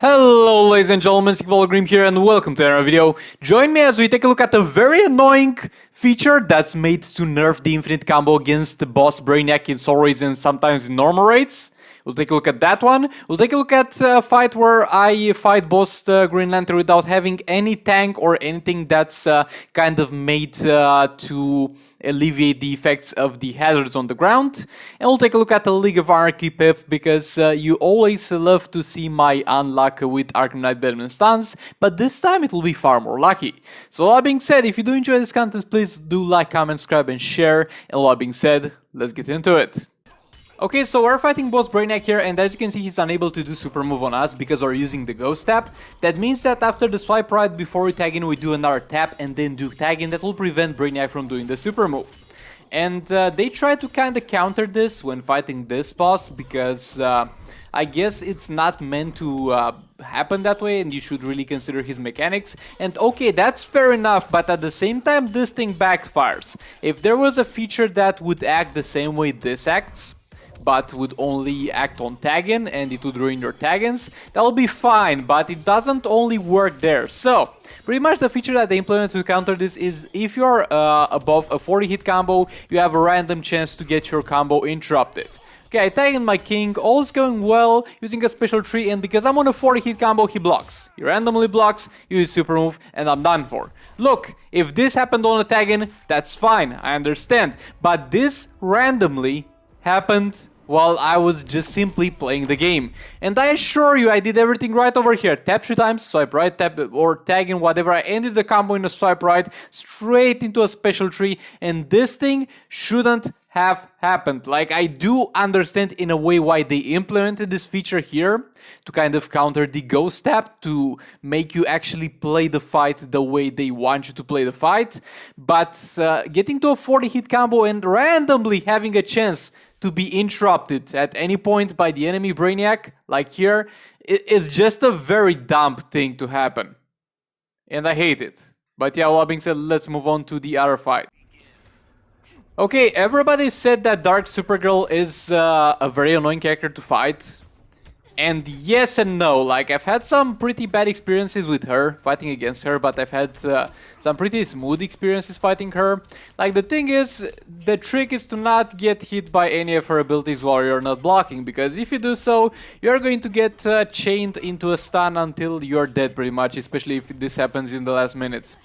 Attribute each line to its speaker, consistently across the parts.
Speaker 1: Hello ladies and gentlemen, Volgrim here and welcome to another video. Join me as we take a look at a very annoying feature that's made to nerf the infinite combo against the boss Brainiac in soul raids and sometimes in normal raids. We'll take a look at that one. We'll take a look at a fight where I fight boss Green Lantern without having any tank or anything that's kind of made to alleviate the effects of the hazards on the ground. And we'll take a look at the League of Anarchy pip because you always love to see my unluck with Arkham Knight Batman stance, but this time it will be far more lucky. So all that being said, if you do enjoy this content, please do like, comment, subscribe and share. And all that being said, let's get into it. Okay, so we're fighting boss Brainiac here, and as you can see, he's unable to do super move on us because we're using the ghost tap. That means that after the swipe right before we tag in, we do another tap and then do tag in. That will prevent Brainiac from doing the super move. And they try to kind of counter this when fighting this boss because I guess it's not meant to happen that way, and you should really consider his mechanics. And okay, that's fair enough, but at the same time, this thing backfires. If there was a feature that would act the same way this acts, but would only act on tagging and it would ruin your taggins, that will be fine, but it doesn't only work there. So, pretty much the feature that they implemented to counter this is if you're above a 40 hit combo, you have a random chance to get your combo interrupted. Okay, I tag in my king, all is going well, using a special tree, and because I'm on a 40 hit combo, he blocks. He randomly blocks, uses super move, and I'm done for. Look, if this happened on a tag-in, that's fine, I understand, but this randomly happened while I was just simply playing the game. And I assure you, I did everything right over here. Tap 3 times, swipe right, tap or tag in, whatever. I ended the combo in a swipe right, straight into a special tree, and this thing shouldn't have happened. Like, I do understand in a way why they implemented this feature here, to kind of counter the ghost tap, to make you actually play the fight the way they want you to play the fight. But getting to a 40 hit combo and randomly having a chance to be interrupted at any point by the enemy Brainiac, like here, is just a very dumb thing to happen. And I hate it. But yeah, all that being said, let's move on to the other fight. Okay, everybody said that Dark Supergirl is a very annoying character to fight. And yes and no, like I've had some pretty bad experiences with her, fighting against her, but I've had some pretty smooth experiences fighting her. Like the thing is, the trick is to not get hit by any of her abilities while you're not blocking, because if you do so, you're going to get chained into a stun until you're dead pretty much, especially if this happens in the last minutes.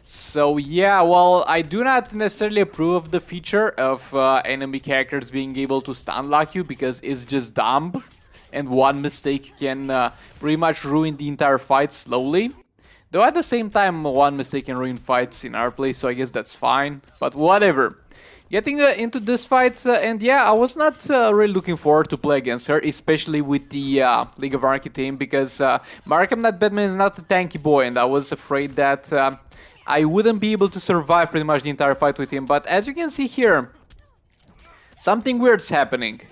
Speaker 1: So yeah, well, I do not necessarily approve of the feature of enemy characters being able to stun lock you, because it's just dumb. And one mistake can pretty much ruin the entire fight slowly. Though at the same time, one mistake can ruin fights in our play, so I guess that's fine. But whatever. Getting into this fight, and yeah, I was not really looking forward to play against her, especially with the League of Anarchy team, because Arkham Knight Batman is not a tanky boy, and I was afraid that I wouldn't be able to survive pretty much the entire fight with him. But as you can see here, something weird's happening.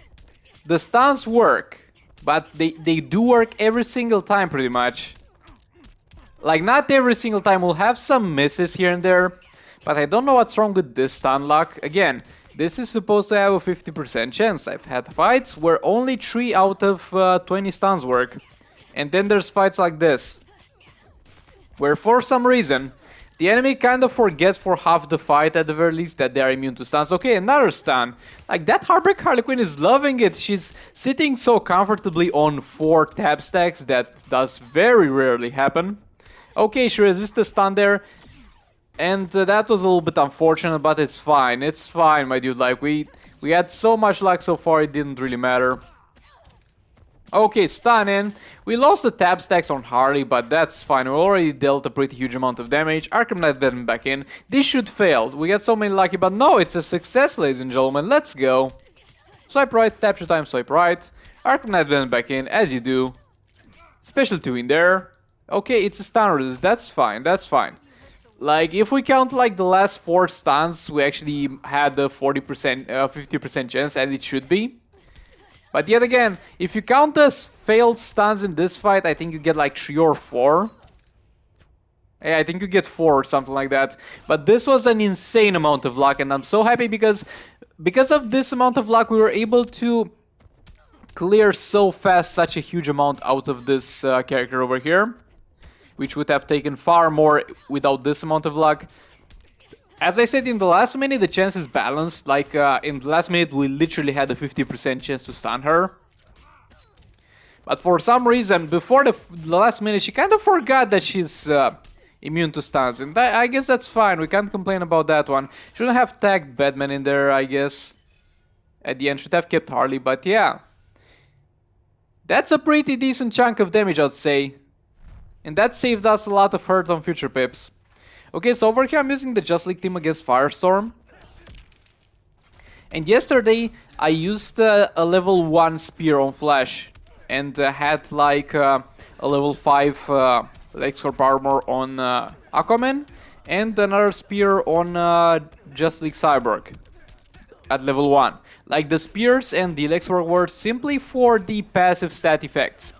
Speaker 1: The stuns work. But they do work every single time, pretty much. Like, not every single time. We'll have some misses here and there. But I don't know what's wrong with this stun lock. Again, this is supposed to have a 50% chance. I've had fights where only 3 out of 20 stuns work. And then there's fights like this, where for some reason, the enemy kind of forgets for half the fight, at the very least, that they are immune to stuns. Okay, another stun. Like, that Heartbreak Harley Quinn is loving it. She's sitting so comfortably on 4 tab stacks. That does very rarely happen. Okay, she resists the stun there. And that was a little bit unfortunate, but it's fine. It's fine, my dude. Like, we had so much luck so far, it didn't really matter. Okay, stun in. We lost the tab stacks on Harley, but that's fine. We already dealt a pretty huge amount of damage. Arkham Knight Batman back in. This should fail. We got so many lucky, but no, it's a success, ladies and gentlemen. Let's go. Swipe right, tap 2 times, swipe right. Arkham Knight Batman back in, as you do. Special 2 in there. Okay, it's a stun resist. That's fine, that's fine. Like, if we count like the last 4 stuns, we actually had the 40%, 50% chance, and it should be. But yet again, if you count the failed stuns in this fight, I think you get like 3 or 4. Yeah, I think you get 4 or something like that. But this was an insane amount of luck, and I'm so happy because of this amount of luck, we were able to clear so fast such a huge amount out of this character over here, which would have taken far more without this amount of luck. As I said, in the last minute the chance is balanced. Like in the last minute we literally had a 50% chance to stun her. But for some reason, before the last minute, she kind of forgot that she's immune to stuns. And I guess that's fine, we can't complain about that one. Shouldn't have tagged Batman in there, I guess. At the end, should have kept Harley, but yeah. That's a pretty decent chunk of damage, I'd say. And that saved us a lot of hurt on future pips. Okay, so over here I'm using the Just League team against Firestorm. And yesterday I used a level 1 spear on Flash. And had like a level 5 X-Corp armor on Aquaman. And another spear on Just League Cyborg. At level 1. Like the spears and the X-Corp were simply for the passive stat effects.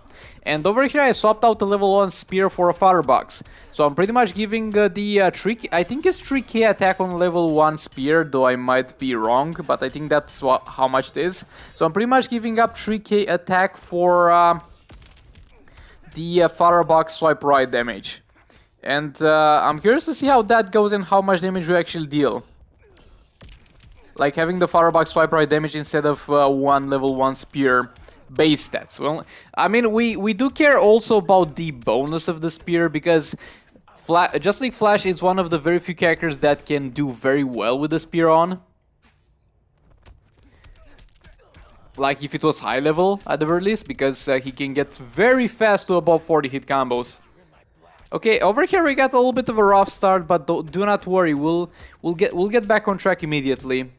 Speaker 1: And over here I swapped out the level 1 spear for a firebox. So I'm pretty much giving the trick, I think it's 3k attack on level 1 spear, though I might be wrong, but I think that's how much it is. So I'm pretty much giving up 3k attack for the firebox swipe right damage. And I'm curious to see how that goes and how much damage we actually deal. Like having the firebox swipe right damage instead of one level 1 spear base stats. Well, I mean, we do care also about the bonus of the spear, because Just League Flash is one of the very few characters that can do very well with the spear on. Like if it was high level at the very least, because he can get very fast to above 40 hit combos. Okay, over here we got a little bit of a rough start, but do not worry, we'll get back on track immediately.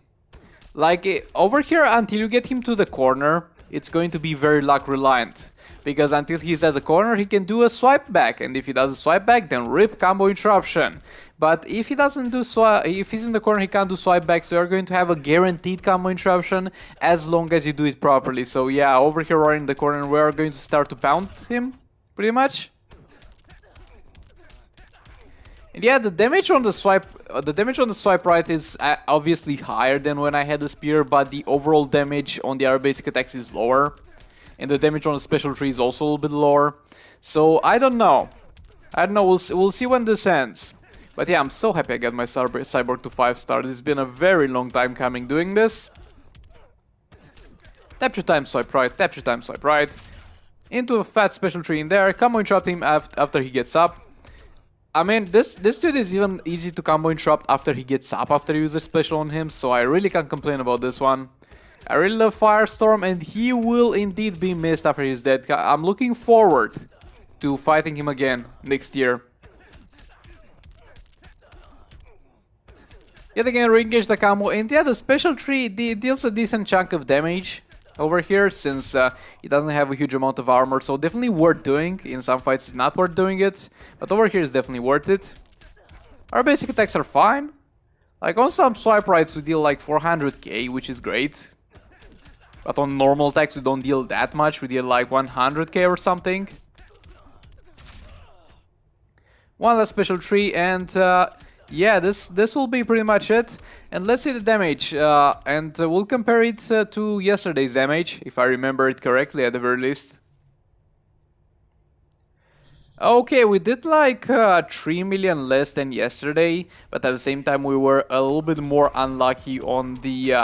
Speaker 1: Like over here, until you get him to the corner, it's going to be very luck reliant. Because until he's at the corner, he can do a swipe back, and if he does a swipe back, then rip combo interruption. But if he doesn't do if he's in the corner, he can't do swipe back, so you're going to have a guaranteed combo interruption as long as you do it properly. So yeah, over here we're in the corner, we're going to start to pound him, pretty much. And yeah, the damage on the swipe right is obviously higher than when I had the spear, but the overall damage on the other basic attacks is lower. And the damage on the special tree is also a little bit lower. So I don't know. We'll see when this ends. But yeah, I'm so happy I got my Cyborg to 5 stars. It's been a very long time coming doing this. Tap 2 times swipe right, tap 2 times swipe right. Into a fat special tree in there, combo interrupt him after he gets up. I mean, this dude is even easy to combo interrupt after he gets up, after you use a special on him, so I really can't complain about this one. I really love Firestorm, and he will indeed be missed after he's dead. I'm looking forward to fighting him again next year. Yet again, re-engage the combo, and yeah, the special tree deals a decent chunk of damage over here, since he doesn't have a huge amount of armor, so definitely worth doing. In some fights it's not worth doing it, but over here it's definitely worth it. Our basic attacks are fine. Like on some swipe rights we deal like 400k, which is great. But on normal attacks we don't deal that much, we deal like 100k or something. One last special tree, and yeah, this will be pretty much it. And let's see the damage, and we'll compare it to yesterday's damage, if I remember it correctly at the very least. Okay, we did like 3 million less than yesterday, but at the same time we were a little bit more unlucky on the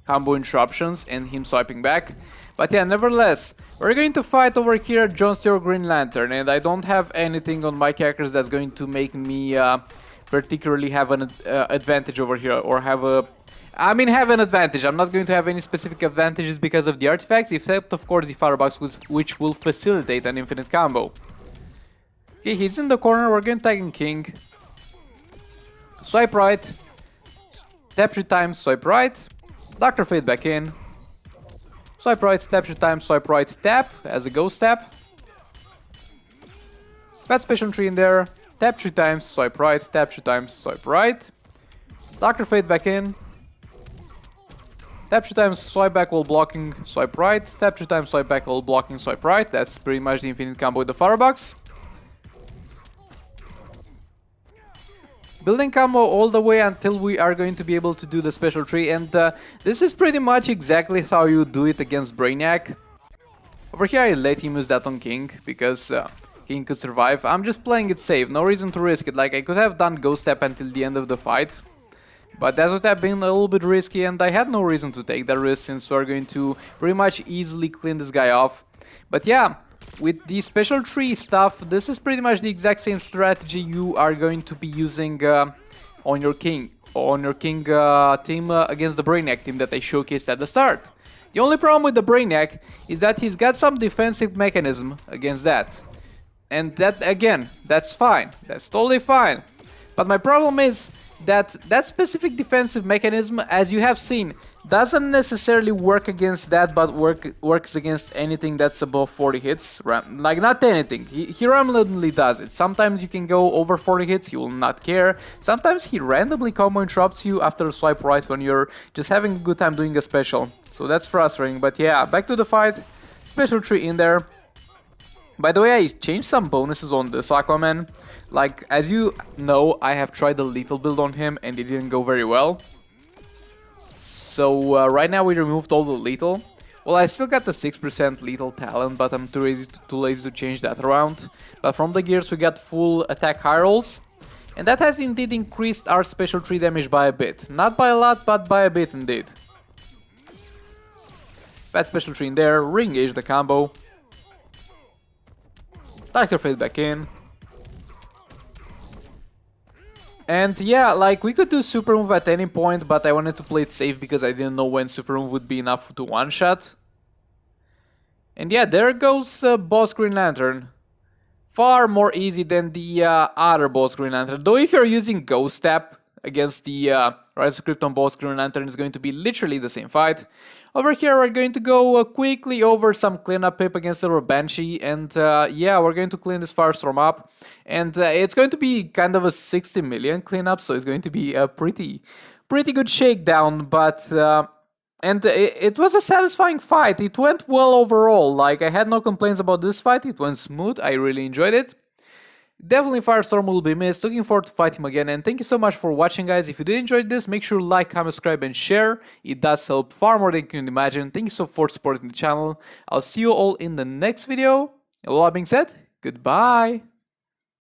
Speaker 1: combo interruptions and him swiping back. But yeah, nevertheless, we're going to fight over here John Stewart Green Lantern, and I don't have anything on my characters that's going to make me particularly have an advantage over here, or have a... I mean, have an advantage. I'm not going to have any specific advantages because of the artifacts, except of course the firebox, which will facilitate an infinite combo. Okay, he's in the corner, we're going to tag in King. Swipe right. Tap 3 times, swipe right. Dr. Fate back in. Swipe right, tap 3 times, swipe right, tap, as a ghost tap. Fat special tree in there. Tap 3 times, swipe right, tap 3 times, swipe right. Dr. Fate back in. Tap 3 times, swipe back while blocking, swipe right. Tap 3 times, swipe back while blocking, swipe right. That's pretty much the infinite combo with the firebox. Building combo all the way until we are going to be able to do the special tree, and this is pretty much exactly how you do it against Brainiac. Over here I let him use that on King, because King could survive. I'm just playing it safe, no reason to risk it. Like, I could have done Ghost Step until the end of the fight, but that would have been a little bit risky, and I had no reason to take that risk since we're going to pretty much easily clean this guy off. But yeah, with the special tree stuff, this is pretty much the exact same strategy you are going to be using on your King team against the Brainiac team that I showcased at the start. The only problem with the Brainiac is that he's got some defensive mechanism against that. And that, again, that's fine. That's totally fine. But my problem is that that specific defensive mechanism, as you have seen, doesn't necessarily work against that, but works against anything that's above 40 hits. Like, not anything. He randomly does it. Sometimes you can go over 40 hits, he will not care. Sometimes he randomly combo interrupts you after a swipe right when you're just having a good time doing a special. So that's frustrating. But yeah, back to the fight. Special tree in there. By the way, I changed some bonuses on this Aquaman. Like, as you know, I have tried the lethal build on him and it didn't go very well. So right now we removed all the lethal. Well, I still got the 6% lethal talent, but I'm too lazy to change that around. But from the gears we got full attack high rolls. And that has indeed increased our special tree damage by a bit. Not by a lot, but by a bit indeed. Bad special tree in there, re-engage the combo. Doctor Fate back in. And yeah, like, we could do super move at any point, but I wanted to play it safe because I didn't know when super move would be enough to one-shot. And yeah, there goes boss Green Lantern. Far more easy than the other boss Green Lantern. Though if you're using Ghost Step against the Rise of Krypton boss Green Lantern, it's going to be literally the same fight. Over here we're going to go quickly over some cleanup pip against the Banshee, and yeah, we're going to clean this Firestorm up. And it's going to be kind of a 60 million cleanup, so it's going to be a pretty good shakedown, but... And it was a satisfying fight. It went well overall. Like, I had no complaints about this fight. It went smooth. I really enjoyed it. Definitely Firestorm will be missed. Looking forward to fighting him again. And thank you so much for watching, guys. If you did enjoy this, make sure to like, comment, subscribe, and share. It does help far more than you can imagine. Thank you so much for supporting the channel. I'll see you all in the next video. And with all that being said, goodbye.